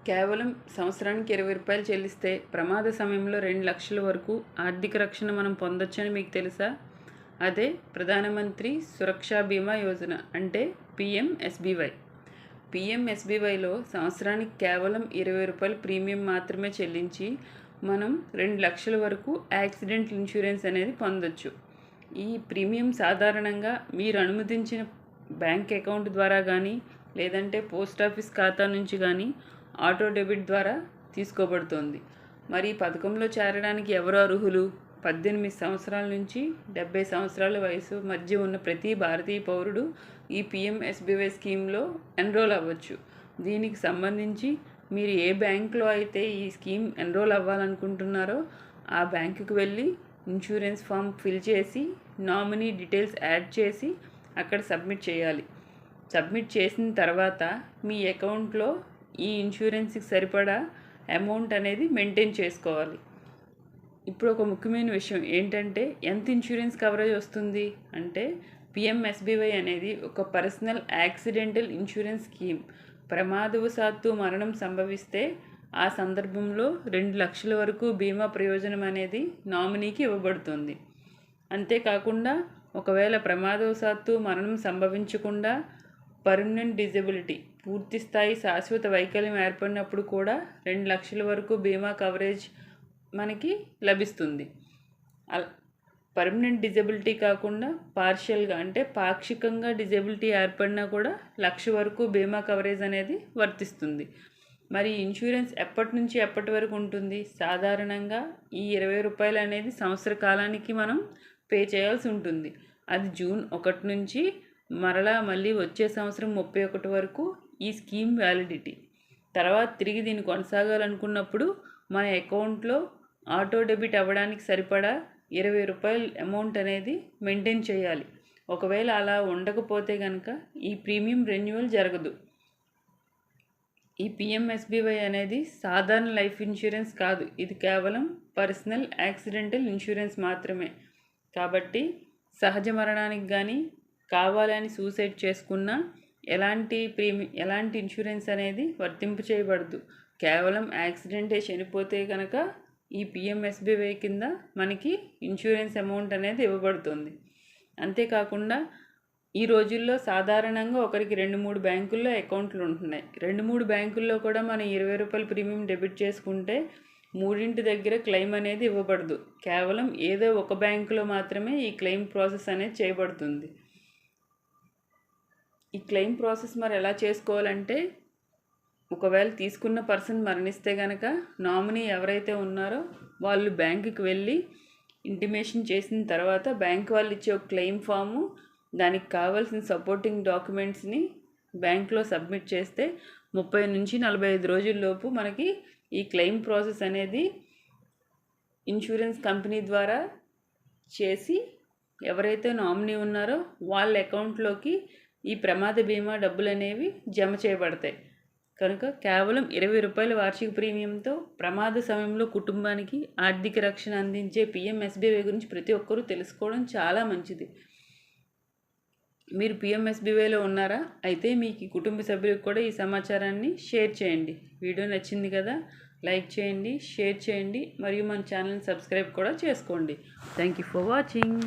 కేవలం సంవత్సరానికి 20 రూపాయలు చెల్లిస్తే ప్రమాద సమయంలో 2 లక్షల వరకు ఆర్థిక రక్షణ మనం పొందొచ్చని మీకు తెలుసా? అదే ప్రధానమంత్రి సురక్షా బీమా యోజన అంటే పిఎంఎస్బీవై. పిఎంఎస్బీవైలో సంవత్సరానికి కేవలం 20 రూపాయలు ప్రీమియం మాత్రమే చెల్లించి మనం 2 లక్షల వరకు యాక్సిడెంట్ ఇన్సూరెన్స్ అనేది పొందొచ్చు. ఈ ప్రీమియం సాధారణంగా మీరు అనుమతించిన బ్యాంక్ అకౌంట్ ద్వారా కానీ లేదంటే పోస్ట్ ఆఫీస్ ఖాతా నుంచి కానీ ఆటో డెబిట్ ద్వారా తీసుకోబడుతోంది. మరి ఈ పథకంలో చేరడానికి ఎవరు అర్హులు? 18 సంవత్సరాల నుంచి 70 సంవత్సరాల వయసు మధ్య ఉన్న ప్రతి భారతీయ పౌరుడు ఈ పిఎంఎస్బీవై స్కీమ్లో ఎన్రోల్ అవ్వచ్చు. దీనికి సంబంధించి మీరు ఏ బ్యాంకులో అయితే ఈ స్కీమ్ ఎన్రోల్ అవ్వాలనుకుంటున్నారో ఆ బ్యాంకుకి వెళ్ళి ఇన్సూరెన్స్ ఫామ్ ఫిల్ చేసి నామినీ డీటెయిల్స్ యాడ్ చేసి అక్కడ సబ్మిట్ చేయాలి. సబ్మిట్ చేసిన తర్వాత మీ అకౌంట్లో ఈ ఇన్సూరెన్స్కి సరిపడా అమౌంట్ అనేది మెయింటైన్ చేసుకోవాలి. ఇప్పుడు ఒక ముఖ్యమైన విషయం ఏంటంటే ఎంత ఇన్సూరెన్స్ కవరేజ్ వస్తుంది అంటే పిఎంఎస్బీవై అనేది ఒక పర్సనల్ యాక్సిడెంటల్ ఇన్సూరెన్స్ స్కీమ్. ప్రమాదవశాత్తు మరణం సంభవిస్తే ఆ సందర్భంలో 2 లక్షల వరకు బీమా ప్రయోజనం అనేది నామినీకి ఇవ్వబడుతుంది. అంతేకాకుండా ఒకవేళ ప్రమాదవశాత్తు మరణం సంభవించకుండా పర్మనెంట్ డిజబిలిటీ పూర్తి స్థాయి శాశ్వత వైకల్యం ఏర్పడినప్పుడు కూడా 2 లక్షల వరకు బీమా కవరేజ్ మనకి లభిస్తుంది. పర్మనెంట్ డిజబిలిటీ కాకుండా పార్షియల్గా అంటే పాక్షికంగా డిజబిలిటీ ఏర్పడినా కూడా 1 లక్ష వరకు బీమా కవరేజ్ అనేది వర్తిస్తుంది. మరి ఇన్సూరెన్స్ ఎప్పటి నుంచి ఎప్పటి వరకు ఉంటుంది? సాధారణంగా ఈ 20 రూపాయలు అనేది సంవత్సర కాలానికి మనం పే చేయాల్సి ఉంటుంది. అది జూన్ 1 నుంచి మళ్ళీ వచ్చే సంవత్సరం 31 వరకు ఈ స్కీమ్ వ్యాలిడిటీ. తర్వాత తిరిగి దీన్ని కొనసాగాలనుకున్నప్పుడు మన అకౌంట్లో ఆటో డెబిట్ అవ్వడానికి సరిపడా 20 రూపాయలు అమౌంట్ అనేది మెయింటైన్ చేయాలి. ఒకవేళ అలా ఉండకపోతే కనుక ఈ ప్రీమియం రెన్యువల్ జరగదు. ఈ పిఎంఎస్బీవై అనేది సాధారణ లైఫ్ ఇన్సూరెన్స్ కాదు, ఇది కేవలం పర్సనల్ యాక్సిడెంటల్ ఇన్సూరెన్స్ మాత్రమే. కాబట్టి సహజ మరణానికి కానీ కావాలని సూసైడ్ చేసుకున్న ఎలాంటి ఇన్సూరెన్స్ అనేది వర్తింపు చేయబడదు. కేవలం యాక్సిడెంటే చనిపోతే కనుక ఈ పిఎంఎస్బీవై కింద మనకి ఇన్సూరెన్స్ అమౌంట్ అనేది ఇవ్వబడుతుంది. అంతేకాకుండా ఈ రోజుల్లో సాధారణంగా ఒకరికి 2-3 బ్యాంకుల్లో అకౌంట్లు ఉంటున్నాయి. 2-3 బ్యాంకుల్లో కూడా మనం 20 రూపాయలు ప్రీమియం డెబిట్ చేసుకుంటే 3 దగ్గర క్లెయిమ్ అనేది ఇవ్వబడదు. కేవలం ఏదో ఒక బ్యాంకులో మాత్రమే ఈ క్లెయిమ్ ప్రాసెస్ అనేది చేయబడుతుంది. ఈ క్లెయిమ్ ప్రాసెస్ మరి ఎలా చేసుకోవాలంటే ఒకవేళ తీసుకున్న పర్సన్ మరణిస్తే కనుక నామినీ ఎవరైతే ఉన్నారో వాళ్ళు బ్యాంకుకి వెళ్ళి ఇంటిమేషన్ చేసిన తర్వాత బ్యాంక్ వాళ్ళు ఇచ్చే ఒక క్లెయిమ్ ఫాము, దానికి కావాల్సిన సపోర్టింగ్ డాక్యుమెంట్స్ని బ్యాంక్లో సబ్మిట్ చేస్తే 30 నుంచి 45 రోజుల్లోపు మనకి ఈ క్లెయిమ్ ప్రాసెస్ అనేది ఇన్సూరెన్స్ కంపెనీ ద్వారా చేసి ఎవరైతే నామినీ ఉన్నారో వాళ్ళ అకౌంట్లోకి ఈ ప్రమాద బీమా డబ్బులు అనేవి జమ చేయబడతాయి. కనుక కేవలం 20 రూపాయల వార్షిక ప్రీమియంతో ప్రమాద సమయంలో కుటుంబానికి ఆర్థిక రక్షణ అందించే పిఎంఎస్బీవై గురించి ప్రతి ఒక్కరూ తెలుసుకోవడం చాలా మంచిది. మీరు పిఎంఎస్బీవైలో ఉన్నారా? అయితే మీకు కుటుంబ సభ్యులకు కూడా ఈ సమాచారాన్ని షేర్ చేయండి. వీడియో నచ్చింది కదా, లైక్ చేయండి, షేర్ చేయండి మరియు మన ఛానల్ని సబ్స్క్రైబ్ కూడా చేసుకోండి. Thank you for watching.